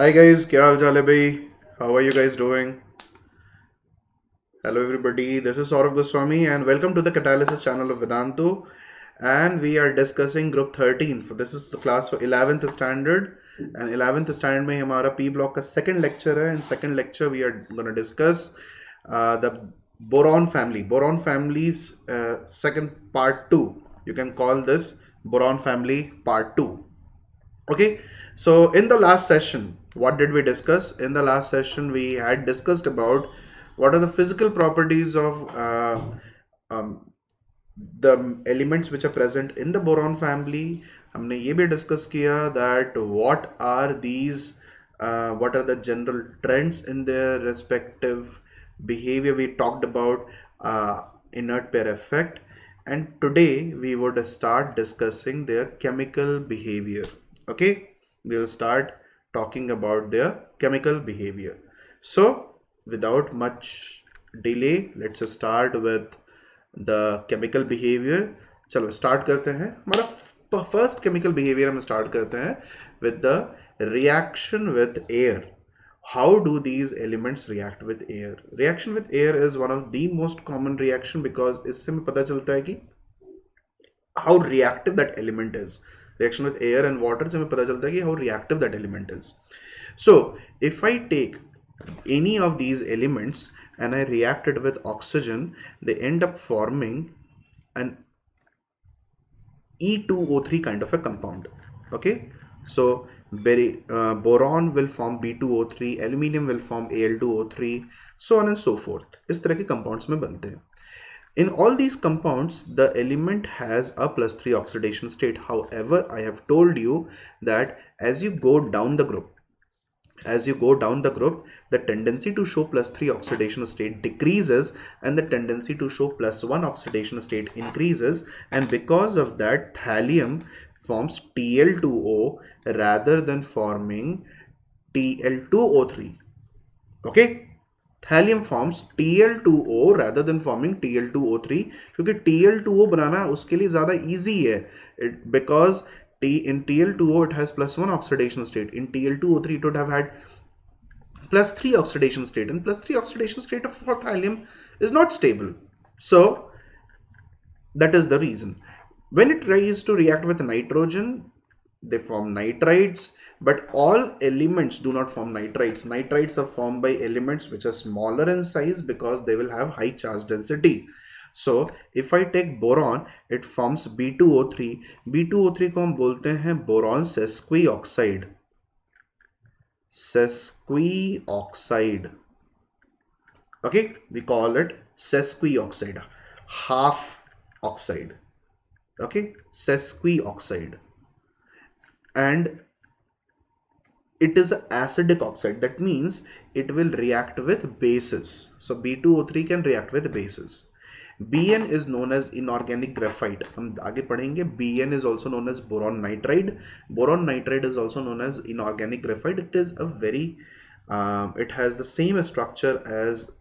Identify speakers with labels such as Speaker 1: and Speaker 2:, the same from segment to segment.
Speaker 1: Hi guys, क्या हाल चाल है भाई? How are you guys doing? Hello everybody, this is Saurav Goswami and welcome to the Catalysis channel of Vedantu, and we are discussing group 13. For this is the class for 11th standard, and 11th standard में हमारा P block का second lecture है. In second lecture we are going to discuss the boron family. Boron family's second part 2. You can call this boron family part 2. Okay, so in the last session, what did we discuss? In the last session, we had discussed about what are the physical properties of um, the elements which are present in the boron family. हमने ये भी discuss किया that what are the general trends in their respective behavior. We talked about inert pair effect, and today we would start discussing their chemical behavior. Okay, we'll start talking about their chemical behavior. So without much delay, let's start with the chemical behavior. चलो start करते हैं. हमारा first chemical behavior हम start करते हैं with the reaction with air. How do these elements react with air? Reaction with air is one of the most common reaction because इससे हमें पता चलता है कि how reactive that element is. Reaction with air and water से हमें पता चलता है कि how reactive that element is. So if I take any of these elements and I react it with oxygen, they end up forming an E2O3 kind of a compound. Okay, so boron will form B2O3, aluminium will form Al2O3, so on and so forth. इस तरह के compounds में बनते हैं. In all these compounds, the element has a +3 oxidation state. However, I have told you that as you go down the group, the tendency to show +3 oxidation state decreases and the tendency to show +1 oxidation state increases, and because of that, thallium forms Tl2O rather than forming Tl2O3. Okay, thallium forms Tl2O rather than forming Tl2O3 क्योंकि Tl2O बनाना उसके लिए ज़्यादा easy है, because in Tl2O it has +1 oxidation state. In Tl2O3 it would have had +3 oxidation state, and +3 oxidation state for thallium is not stable. So that is the reason. When it tries to react with nitrogen, they form nitrides, but all elements do not form nitrides. Nitrides are formed by elements which are smaller in size because they will have high charge density. So if I take boron, it forms B2O3. B2O3 को हम बोलते हैं boron sesquioxide. Sesquioxide. Okay, we call it sesquioxide, half oxide. Okay, sesquioxide, and it is an acidic oxide. That means it will react with bases. So B2O3 can react with bases. Bn is known as inorganic graphite. हम आगे पढ़ेंगे. Bn is also known as boron nitride. Boron nitride is also known as inorganic graphite. It is a very it has the same structure as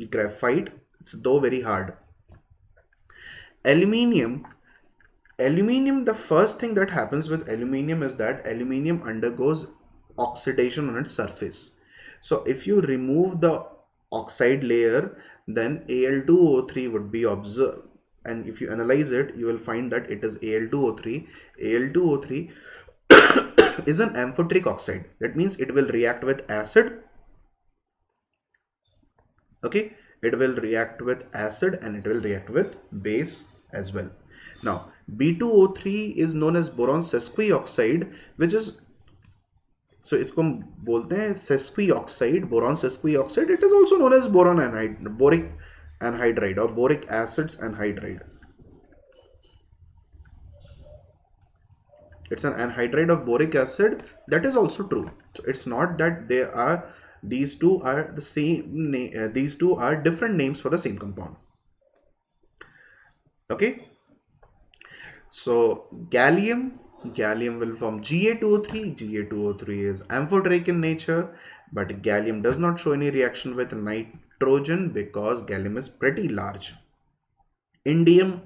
Speaker 1: graphite. It's though very hard. Aluminium, the first thing that happens with aluminium is that aluminium undergoes oxidation on its surface. So if you remove the oxide layer, then Al2O3 would be observed, and if you analyze it, you will find that it is Al2O3. Al2O3 is an amphoteric oxide. That means it will react with acid. Okay, it will react with acid and it will react with base as well. Now B2O3 is known as boron sesquioxide, which is, so इसको हम बोलते हैं sesquioxide, boron sesquioxide. It is also known as boron anhydride, boric anhydride, or boric acids anhydride. It's an anhydride of boric acid. That is also true. So it's not that these two are the same. These two are different names for the same compound. Okay. So gallium will form Ga2O3. Ga2O3 is amphoteric in nature, but gallium does not show any reaction with nitrogen because gallium is pretty large. Indium,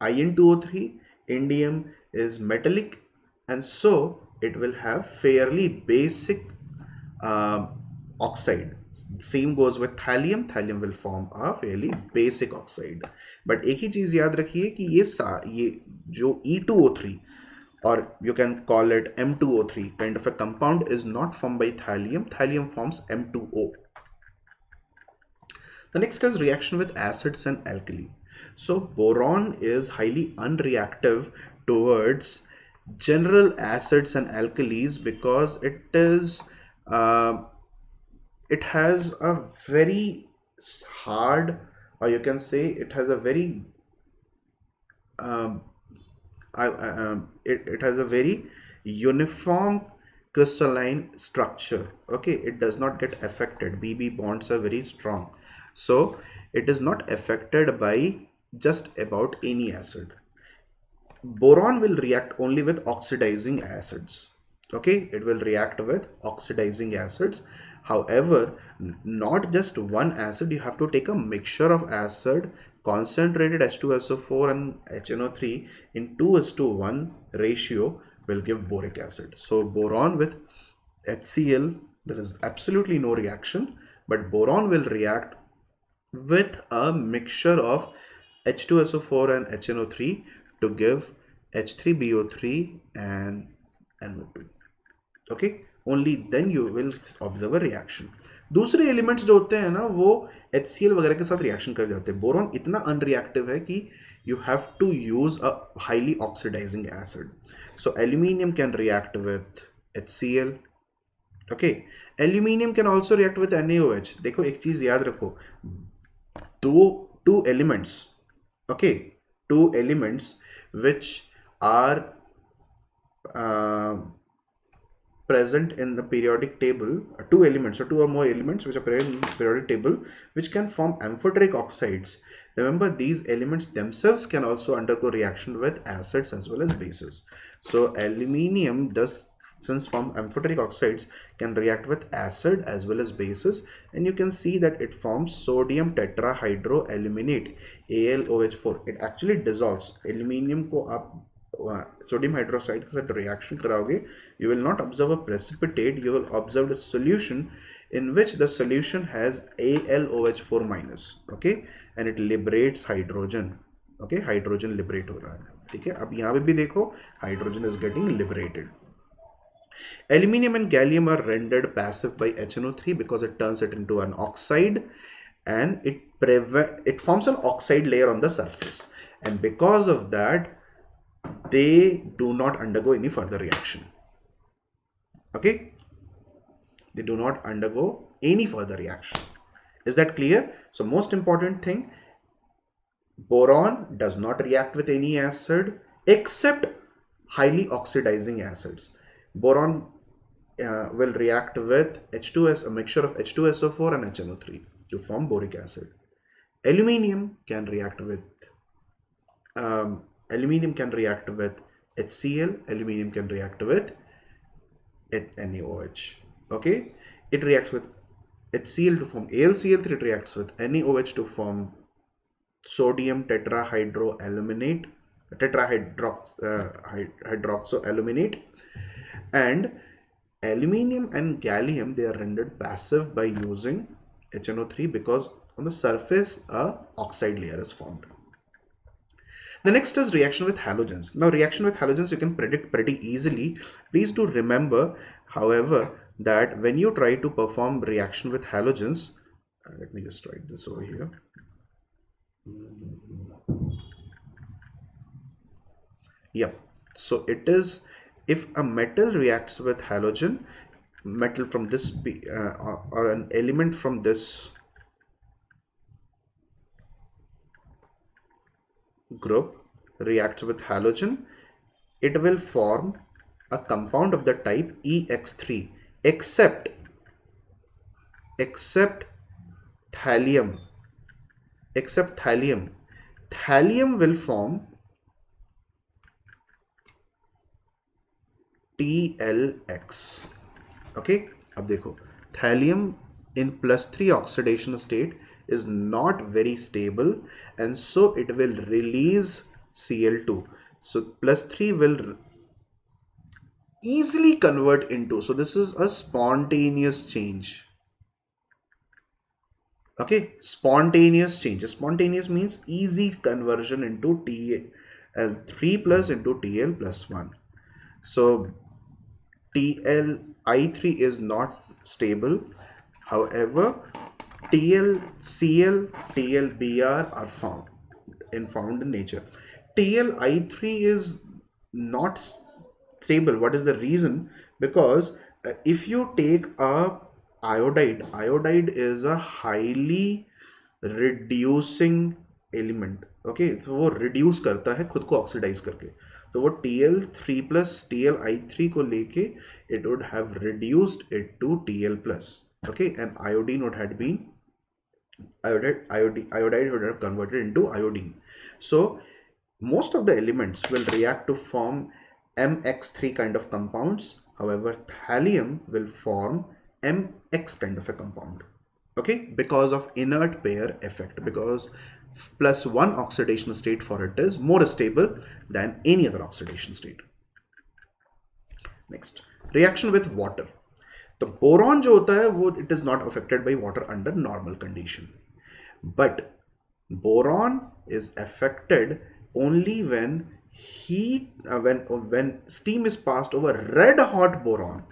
Speaker 1: In2O3. Indium is metallic, and so it will have fairly basic oxide. Same goes with thallium. Thallium will form a fairly basic oxide. But एक ही चीज याद रखिए कि ये जो E2O3 or you can call it M2O3 kind of a compound is not formed by thallium. Thallium forms M2O. The next is reaction with acids and alkali. So boron is highly unreactive towards general acids and alkalis because it has a very hard, or you can say it has a very um, it has a very uniform crystalline structure. Okay, it does not get affected. BB bonds are very strong, so it is not affected by just about any acid. Boron will react only with oxidizing acids. Okay, it will react with oxidizing acids. However, not just one acid, you have to take a mixture of acid, concentrated H2SO4 and HNO3 in 2:1 ratio will give boric acid. So boron with HCl, there is absolutely no reaction, but boron will react with a mixture of H2SO4 and HNO3 to give H3BO3 and NO2. Okay, only then you will observe a reaction. दूसरे elements जो होते हैं ना वो HCl वगैरह के साथ reaction कर जाते हैं. बोरॉन इतना अनरिएक्टिव है कि you have to use a highly oxidizing acid. So aluminium can react with HCl. Okay, aluminium can also react with NaOH. देखो एक चीज याद रखो, two elements, okay, two elements which are present in the periodic table, two elements or two or more elements which are present in the periodic table which can form amphoteric oxides. Remember, these elements themselves can also undergo reaction with acids as well as bases. So aluminium does, since form amphoteric oxides, can react with acid as well as bases, and you can see that it forms sodium tetrahydroaluminate, AlOH4. It actually dissolves. Aluminium को आप sodium hydroxide के साथ reaction कराओगे, you will not observe a precipitate, you will observe a solution in which the solution has AlOH4 minus, okay, and it liberates hydrogen. Okay, hydrogen liberate हो रहा है. ठीक है, अब यहाँ पे भी देखो hydrogen is getting liberated. Aluminium and gallium are rendered passive by HNO3 because it turns it into an oxide, and it forms an oxide layer on the surface, and because of that they do not undergo any further reaction. Okay, they do not undergo any further reaction. Is that clear? So most important thing, boron does not react with any acid except highly oxidizing acids. Boron will react with H2S, a mixture of H2SO4 and HNO3 to form boric acid. Aluminium can react with HCl, aluminium can react with NaOH. Okay, it reacts with HCl to form AlCl3, it reacts with NaOH to form sodium tetrahydroaluminate, hydroxoaluminate, and aluminium and gallium, they are rendered passive by using HNO3 because on the surface a oxide layer is formed. The next is reaction with halogens. Now reaction with halogens you can predict pretty easily. Please do remember, however, that when you try to perform reaction with halogens, let me just write this over here. Yeah, so it is, if a metal reacts with halogen, metal from this or an element from this group reacts with halogen, it will form a compound of the type EX3 except thallium. Thallium will form TLX. Okay, अब देखो, thallium in +3 oxidation state is not very stable, and so it will release Cl2. So +3 will easily convert into. So this is a spontaneous change. Okay, spontaneous change. Spontaneous means easy conversion into TL3 plus into TL plus 1. So TLI3 is not stable. However, TLCl, TLBr are found in nature. TLI3 is not stable. What is the reason? Because if you take a iodide is a highly reducing element. Okay, तो वो reduce करता है खुद को oxidize करके. तो वो TL3 plus TLI3 को लेके it would have reduced it to TL plus. Okay, and iodine would have been iodide would have converted into iodine. So most of the elements will react to form MX3 kind of compounds. However, thallium will form MX kind of a compound. Okay, because of inert pair effect, because +1 oxidation state for it is more stable than any other oxidation state. Next, reaction with water. तो boron जो होता है वो it is not affected by water under normal condition, but boron is affected only when heat when steam is passed over red hot boron.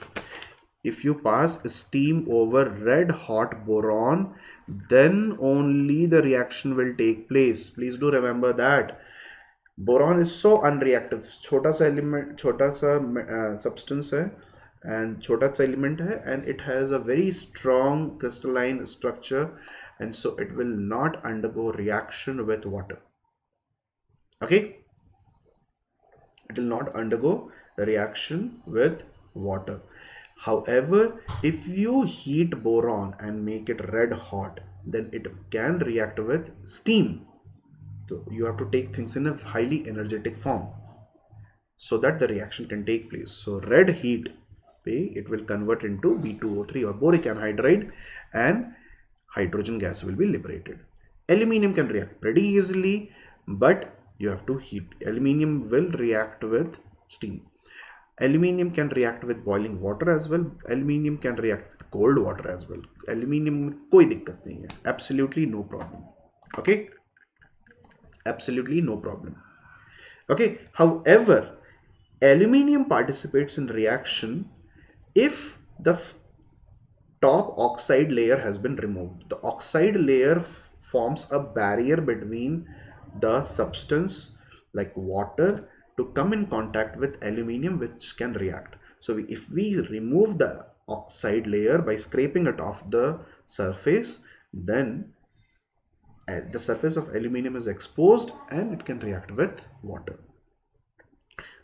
Speaker 1: If you pass steam over red hot boron, then only the reaction will take place. Please do remember that. Boron is so unreactive. छोटा सा element, छोटा सा substance है and छोटा सा element है, and it has a very strong crystalline structure, and so it will not undergo reaction with water. Okay, it will not undergo the reaction with water. However, if you heat boron and make it red hot, then it can react with steam. So you have to take things in a highly energetic form so that the reaction can take place. So red heat, it will convert into B2O3 or boric anhydride, and hydrogen gas will be liberated. Aluminium can react pretty easily, but you have to heat. Aluminium will react with steam. Aluminium can react with boiling water as well. Aluminium can react with cold water as well. Aluminium में कोई दिक्कत नहीं है. Absolutely no problem. Okay? Absolutely no problem. Okay? However, aluminium participates in reaction if the top oxide layer has been removed. The oxide layer forms a barrier between the substance like water to come in contact with aluminium, which can react. So if we remove the oxide layer by scraping it off the surface, then the surface of aluminium is exposed and it can react with water.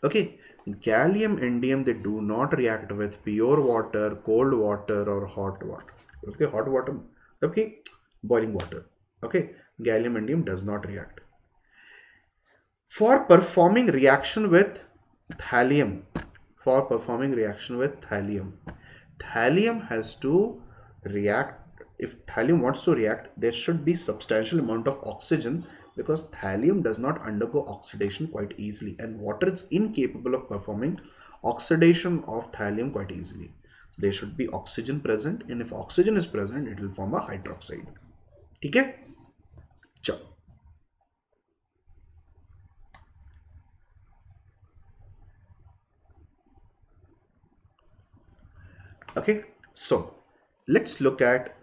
Speaker 1: Okay, gallium, indium, they do not react with pure water, cold water, or hot water. Okay, hot water, okay, boiling water. Okay, gallium, indium does not react. For performing reaction with thallium, thallium has to react. If thallium wants to react, there should be substantial amount of oxygen, because thallium does not undergo oxidation quite easily, and water is incapable of performing oxidation of thallium quite easily. There should be oxygen present, and if oxygen is present, it will form a hydroxide. ठीक है? चलो. Okay, so let's look at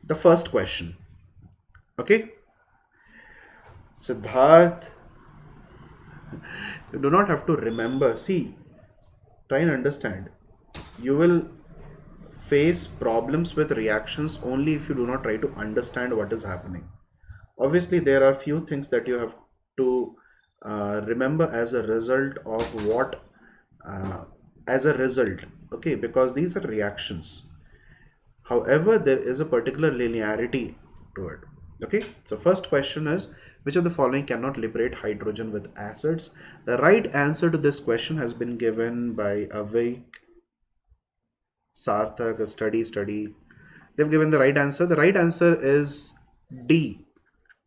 Speaker 1: the first question. Okay, Siddharth, you do not have to remember. See, try and understand. You will face problems with reactions only if you do not try to understand what is happening. Obviously, there are few things that you have to remember as a result of what okay, because these are reactions. However, there is a particular linearity to it. Okay, so first question is, which of the following cannot liberate hydrogen with acids? The right answer to this question has been given by Avik Sarthak, study. They've given the right answer. The right answer is D.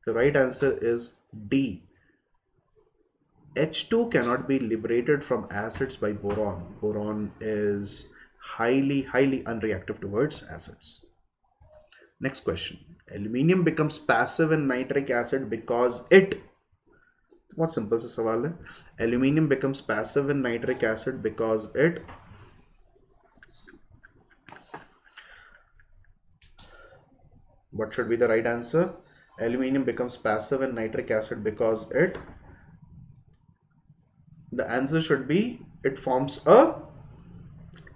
Speaker 1: The right answer is D. H2 cannot be liberated from acids by boron. Boron is highly unreactive towards acids. Next question. Aluminium becomes passive in nitric acid because it. बहुत simple सा सवाल है. Aluminium becomes passive in nitric acid because it. What should be the right answer? Aluminium becomes passive in nitric acid because it. The answer should be it forms a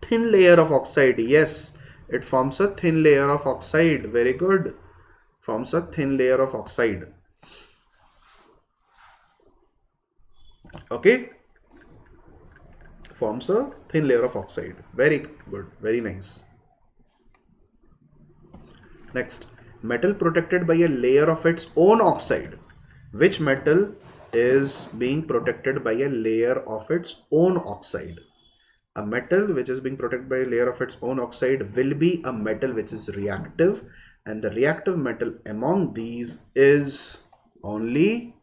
Speaker 1: thin layer of oxide. Yes, it forms a thin layer of oxide. Very good. Forms a thin layer of oxide. Okay. Forms a thin layer of oxide. Very good. Very nice. Next. Metal protected by a layer of its own oxide. Which metal is being protected by a layer of its own oxide? A metal which is being protected by a layer of its own oxide will be a metal which is reactive, and the reactive metal among these is only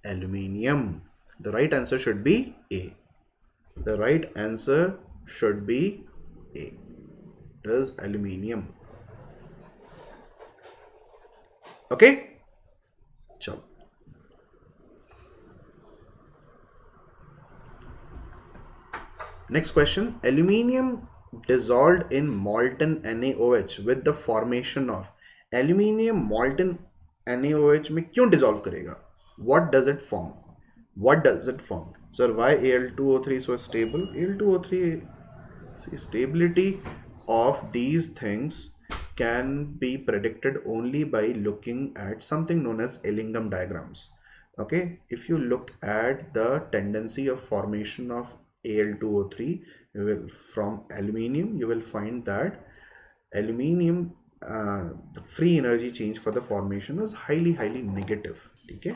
Speaker 1: aluminium. The right answer should be A. The right answer should be A. It is aluminium. Okay? Chalo. Next question. Aluminium dissolved in molten NaOH with the formation of. Aluminium molten NaOH में क्यों dissolve करेगा? What does it form? What does it form? Sir, why Al2O3 is so stable? Al2O3, see, stability of these things can be predicted only by looking at something known as Helium diagrams. Okay, if you look at the tendency of formation of Al2O3 from aluminium, you will find that aluminium the free energy change for the formation is highly negative. Okay,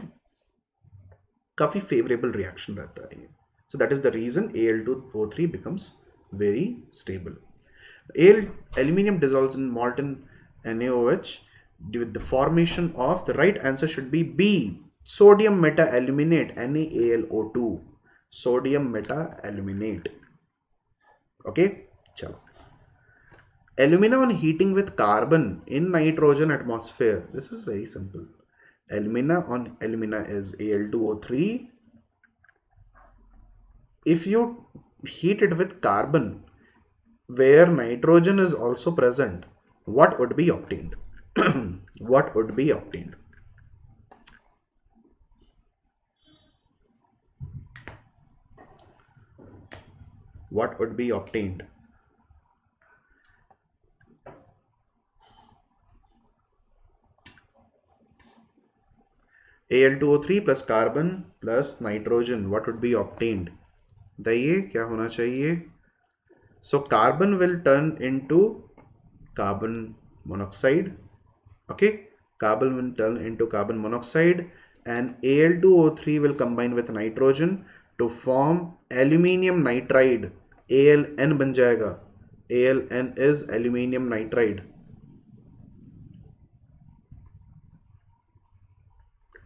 Speaker 1: काफी favorable reaction रहता है. So that is the reason Al2O3 becomes very stable. Aluminium dissolves in molten NaOH with the formation of. The right answer should be B. Sodium meta-aluminate, NaAlO2. Sodium meta-aluminate. Okay, chalo. Alumina on heating with carbon in nitrogen atmosphere. This is very simple. Alumina is Al2O3. If you heat it with carbon where nitrogen is also present, what would be obtained? What would be obtained? What would be obtained? Al2O3 plus carbon plus nitrogen, what would be obtained? बताइए क्या होना चाहिए? So carbon will turn into carbon monoxide. Okay, carbon will turn into carbon monoxide, and Al2O3 will combine with nitrogen to form aluminium nitride. ALN बन जाएगा. ALN is aluminium nitride.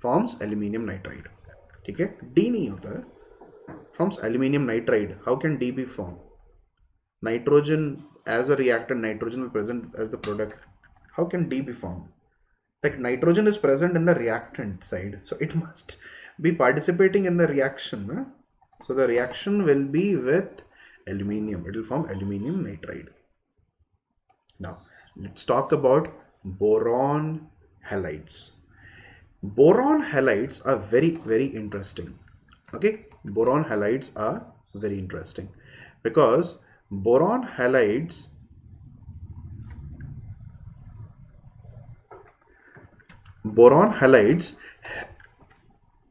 Speaker 1: Forms aluminium nitride. ठीक है, D नहीं होता है. Forms aluminium nitride. How can D be formed? Nitrogen as a reactant, nitrogen will present as the product. How can D be formed? Like nitrogen is present in the reactant side, so it must be participating in the reaction. Huh? So the reaction will be with aluminium. It will form aluminium nitride. Now let's talk about boron halides. Boron halides are very interesting. Okay, boron halides are very interesting because boron halides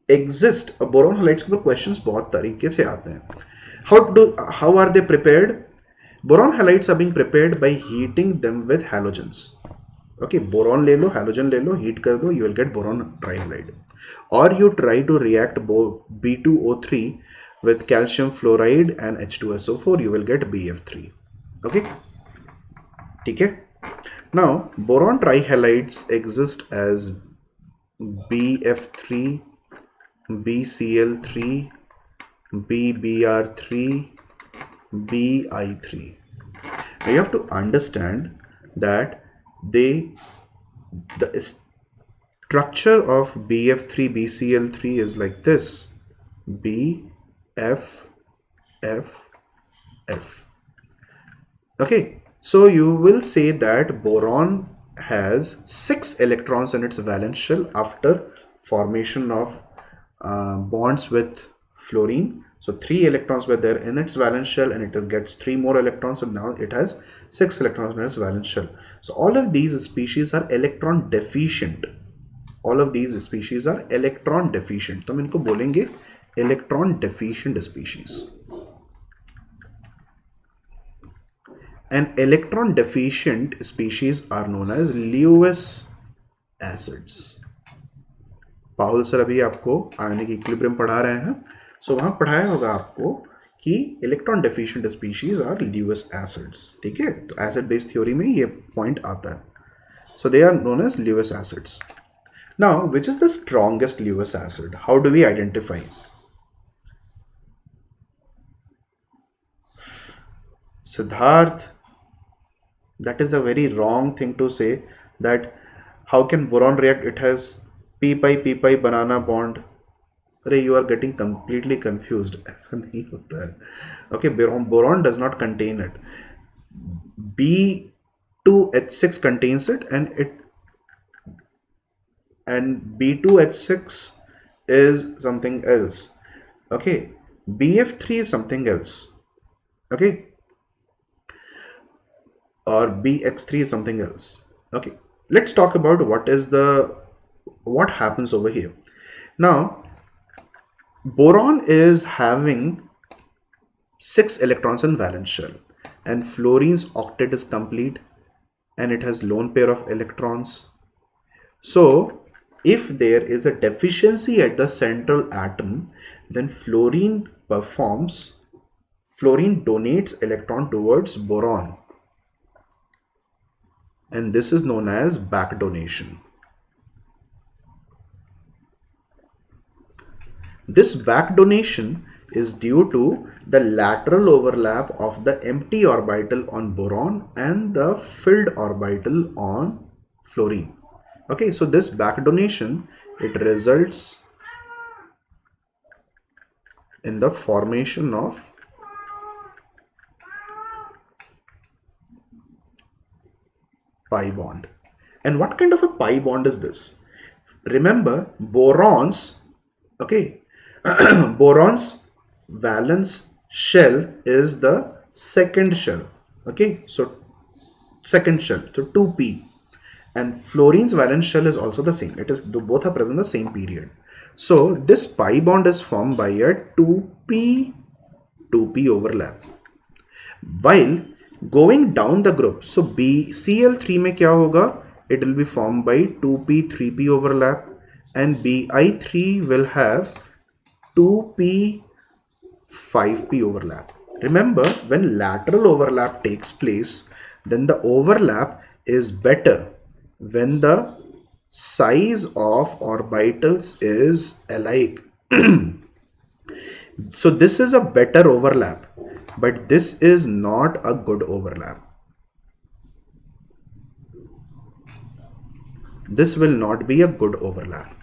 Speaker 1: exist. Boron halides के questions बहुत तरीके से आते हैं. How are they prepared? Boron halides are being prepared by heating them with halogens. Okay, boron ले लो, halogen ले लो, heat कर दो, you will get boron trihalide. Or you try to react B2O3 with calcium fluoride and H2SO4, you will get BF3. Okay, okay. Now boron trihalides exist as BF3, BCl3, BBr3, Bi3. Now you have to understand that the structure of BF3 BCl3 is like this: B, F, F, F. Okay, so you will say that boron has 6 electrons in its valence shell after formation of bonds with fluorine. So 3 electrons were there in its valence shell, and it gets 3 more electrons. So now it has 6 electrons in its valence shell. So all of these species are electron deficient. All of these species are electron deficient. तो हम इनको बोलेंगे electron deficient species. And electron deficient species are known as Lewis acids. पाहुल sir अभी आपको ionic equilibrium पढ़ा रहे हैं, सो वहां पढ़ाया होगा आपको कि electron deficient species are Lewis acids. ठीक है, तो एसिड बेस्ड थ्योरी में ये पॉइंट आता है. So they are known as Lewis acids. Now which is the strongest Lewis acid? How do we identify? Siddharth, that is a very wrong thing to say, that how can boron react? It has p pi banana bond. अरे you are getting completely confused. ऐसा नहीं होता है. Okay, boron does not contain it. B2H6 contains it, and B2H6 is something else. Okay, BF3 is something else. Okay, or BX3 is something else. Okay, let's talk about what happens over here. Now boron is having 6 electrons in valence shell, and fluorine's octet is complete, and it has lone pair of electrons. So if there is a deficiency at the central atom, then fluorine donates electron towards boron, and this is known as back donation. This back donation is due to the lateral overlap of the empty orbital on boron and the filled orbital on fluorine. Okay, so this back donation, it results in the formation of pi bond. And what kind of a pi bond is this? Remember, borons, okay, boron's valence shell is the second shell. Okay, so second shell, so 2p, and fluorine's valence shell is also the same. It is, both are present in the same period. So this pi bond is formed by a 2p overlap. While going down the group, so BCl3 में क्या होगा? It will be formed by 2p 3p overlap, and Bi3 will have 2p 5p overlap. Remember, when lateral overlap takes place, then the overlap is better when the size of orbitals is alike. So this is a better overlap, but this is not a good overlap. This will not be a good overlap.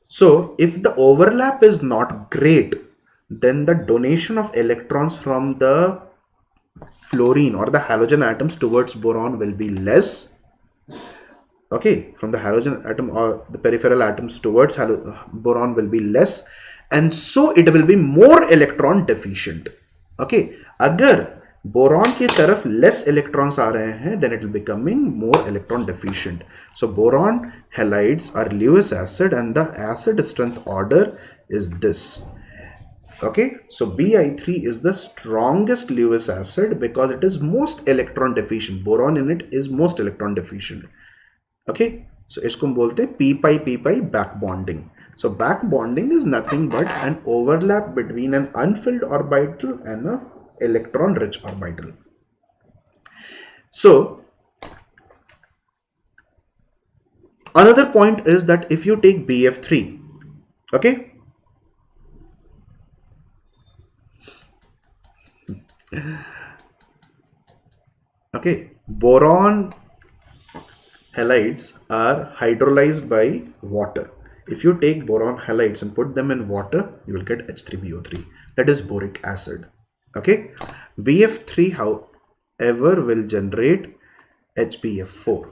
Speaker 1: So if the overlap is not great, then the donation of electrons from the fluorine or the halogen atoms towards boron will be less. Okay, from the halogen atom or the peripheral atoms towards boron will be less, and so it will be more electron deficient. Okay, अगर boron की तरफ less electrons आ रहे हैं, then it will becoming more electron deficient. So boron halides are Lewis acid, and the acid strength order is this. Okay, so Bi3 is the strongest Lewis acid because it is most electron deficient. Boron in it is most electron deficient. Okay, so इसको हम बोलते हैं p pi back bonding. So back bonding is nothing but an overlap between an unfilled orbital and an electron rich orbital. So another point is that if you take BF3, okay, boron halides are hydrolyzed by water. If you take boron halides and put them in water, you will get H3BO3. That is boric acid. Okay, BF3, however, will generate HBF4.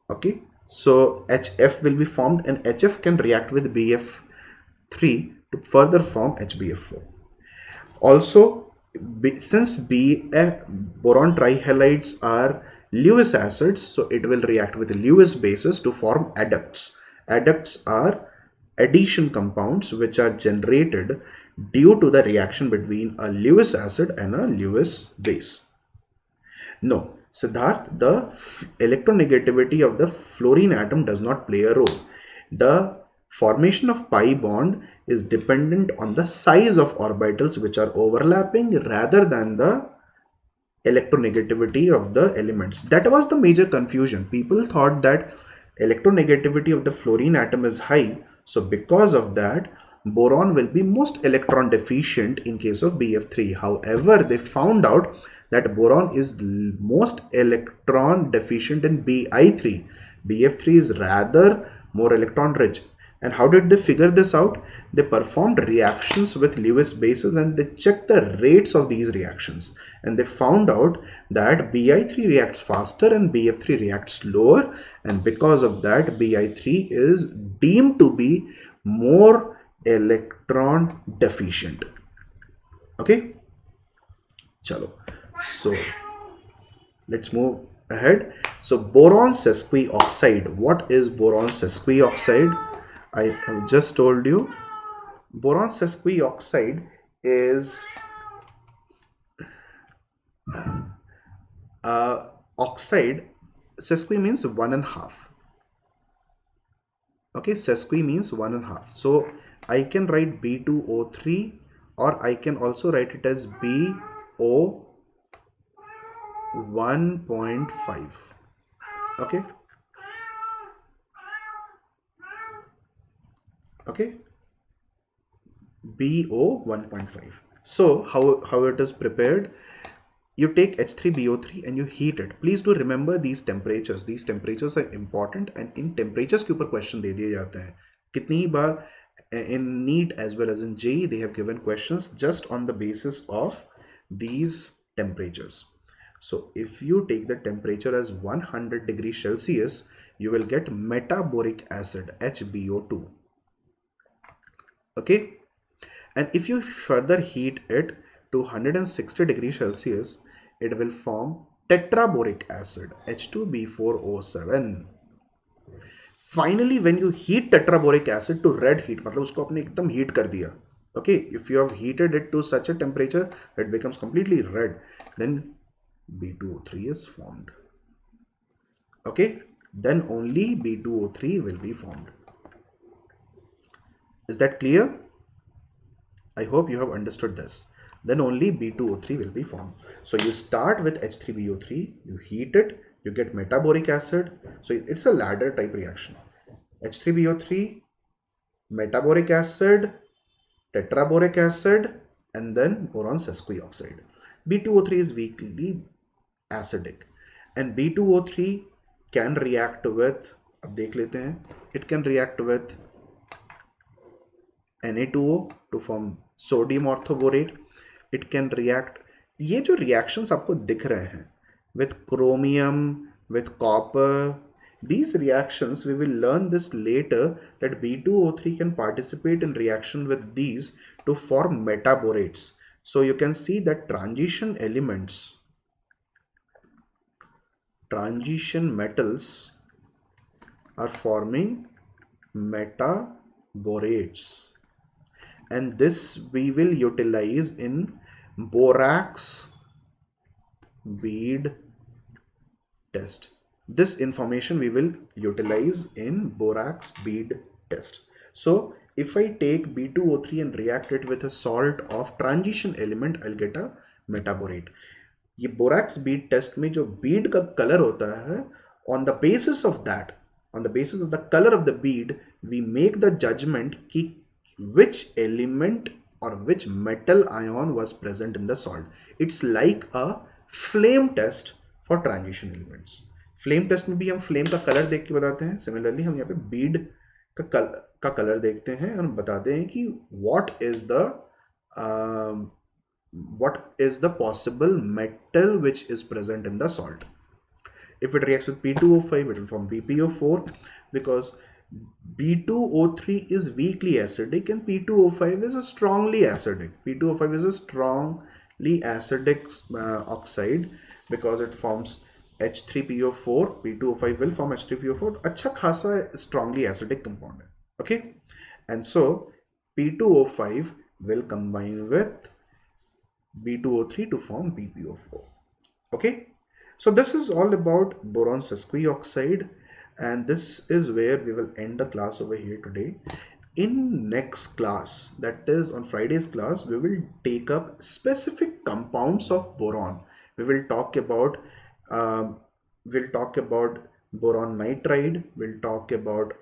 Speaker 1: Okay, so HF will be formed, and HF can react with BF3 to further form HBF4. Also, since boron trihalides are Lewis acids, so it will react with Lewis bases to form adducts. Adducts are addition compounds which are generated due to the reaction between a Lewis acid and a Lewis base. No, Siddharth, the electronegativity of the fluorine atom does not play a role. The formation of pi bond is dependent on the size of orbitals which are overlapping rather than the electronegativity of the elements. That was the major confusion. People thought that electronegativity of the fluorine atom is high, so because of that boron will be most electron deficient in case of BF3. However, they found out that boron is most electron deficient in Bi3. BF3 is rather more electron rich. And how did they figure this out? They performed reactions with Lewis bases and they checked the rates of these reactions. And they found out that Bi3 reacts faster and BF3 reacts slower. And because of that, Bi3 is deemed to be more electron deficient. Okay? Chalo. So, let's move ahead. So, boron sesquioxide. What is boron sesquioxide? I have just told you. Boron sesquioxide is oxide. Sesqui means 1.5. Okay, sesqui means 1.5. So I can write B2O3, or I can also write it as BO 1.5. Okay. Okay. BO 1.5. So how it is prepared? You take H3BO3 and you heat it. Please do remember these temperatures. These temperatures are important, and in temperatures के ऊपर question दे दिए जाते हैं. कितनी ही बार in NEET as well as in JEE they have given questions just on the basis of these temperatures. So if you take the temperature as 100 degrees Celsius, you will get metaboric acid HBO2. Okay, and if you further heat it to 160 degrees Celsius, it will form tetraboric acid H2B4O7. Finally, when you heat tetraboric acid to red heat, मतलब उसको आपने एकदम heat कर दिया. Okay, if you have heated it to such a temperature that it becomes completely red, then B2O3 is formed. Okay, then only B2O3 will be formed. Is that clear? I hope you have understood this. Then only B2O3 will be formed. So you start with H3BO3, you heat it, you get metaboric acid. So it's a ladder type reaction. H3BO3, metaboric acid, tetraboric acid, and then boron sesquioxide. B2O3 is weakly acidic, and B2O3 can react with, अब देख लेते हैं, it can react with Na2O to form sodium orthoborate. It can react, ये जो reactions आपको दिख रहे हैं, with chromium, with copper, these reactions, we will learn this later, that B2O3 can participate in reaction with these to form metaborates. So you can see that transition elements, transition metals are forming metaborates. And this we will utilize in borax bead test. This information we will utilize in borax bead test. So if I take B2O3 and react it with a salt of transition element, I'll get a metaborate. ये borax bead test में जो बीड का colour होता है, on the basis of that, on the basis of the color of the bead, we make the judgment कि which element or which metal ion was present in the salt. It's like a flame test for transition elements. Flame test में भी हम flame का colour देख के बताते हैं. Similarly हम यहाँ पे बीड का कलर देखते हैं और बताते हैं कि what is the possible metal which is present in the salt. If it reacts with P2O5, it will form BPO4 because B2O3 is weakly acidic and P2O5 is a strongly acidic. P2O5 is a strongly acidic oxide because it forms H3PO4. P2O5 will form H3PO4. अच्छा खासा strongly acidic compound है. Okay, and so P2O5 will combine with B2O3 to form BPO4. Okay, so this is all about boron sesquioxide, and this is where we will end the class over here today. In next class, that is on Friday's class, we will take up specific compounds of boron. We will talk about boron nitride, we'll talk about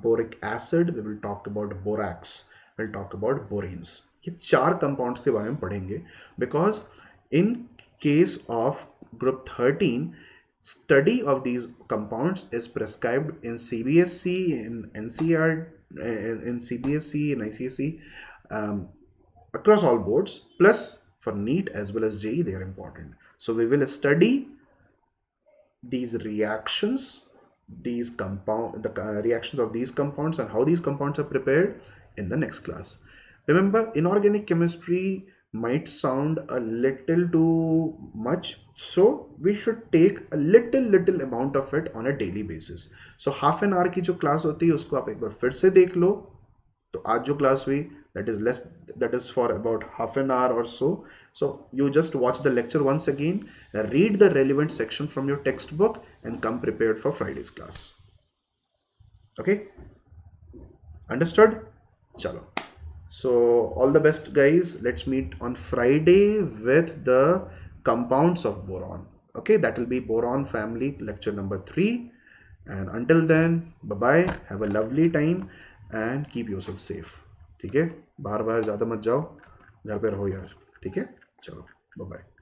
Speaker 1: boric acid, we will talk about borax, we'll talk about boranes. ये 4 compounds के बारे में पढ़ेंगे because in case of group 13, study of these compounds is prescribed in CBSE, in NCR, in CBSE, in ICSE, across all boards, plus for NEET as well as JEE, they are important. So we will study these reactions, the reactions of these compounds and how these compounds are prepared in the next class. Remember, inorganic chemistry might sound a little too much, so we should take a little amount of it on a daily basis. So half an hour की जो class होती है उसको आप एक बार फिर से देख लो. तो आज जो class हुई, that is for about half an hour or so. So you just watch the lecture once again, read the relevant section from your textbook and come prepared for Friday's class. Okay, understood? Chalo. So all the best guys. Let's meet on Friday with the compounds of boron. Okay, that will be boron family lecture number 3. And until then, bye bye, have a lovely time and keep yourself safe. ठीक है, बाहर ज़्यादा मत जाओ, घर पे रहो यार. ठीक है, चलो, bye bye.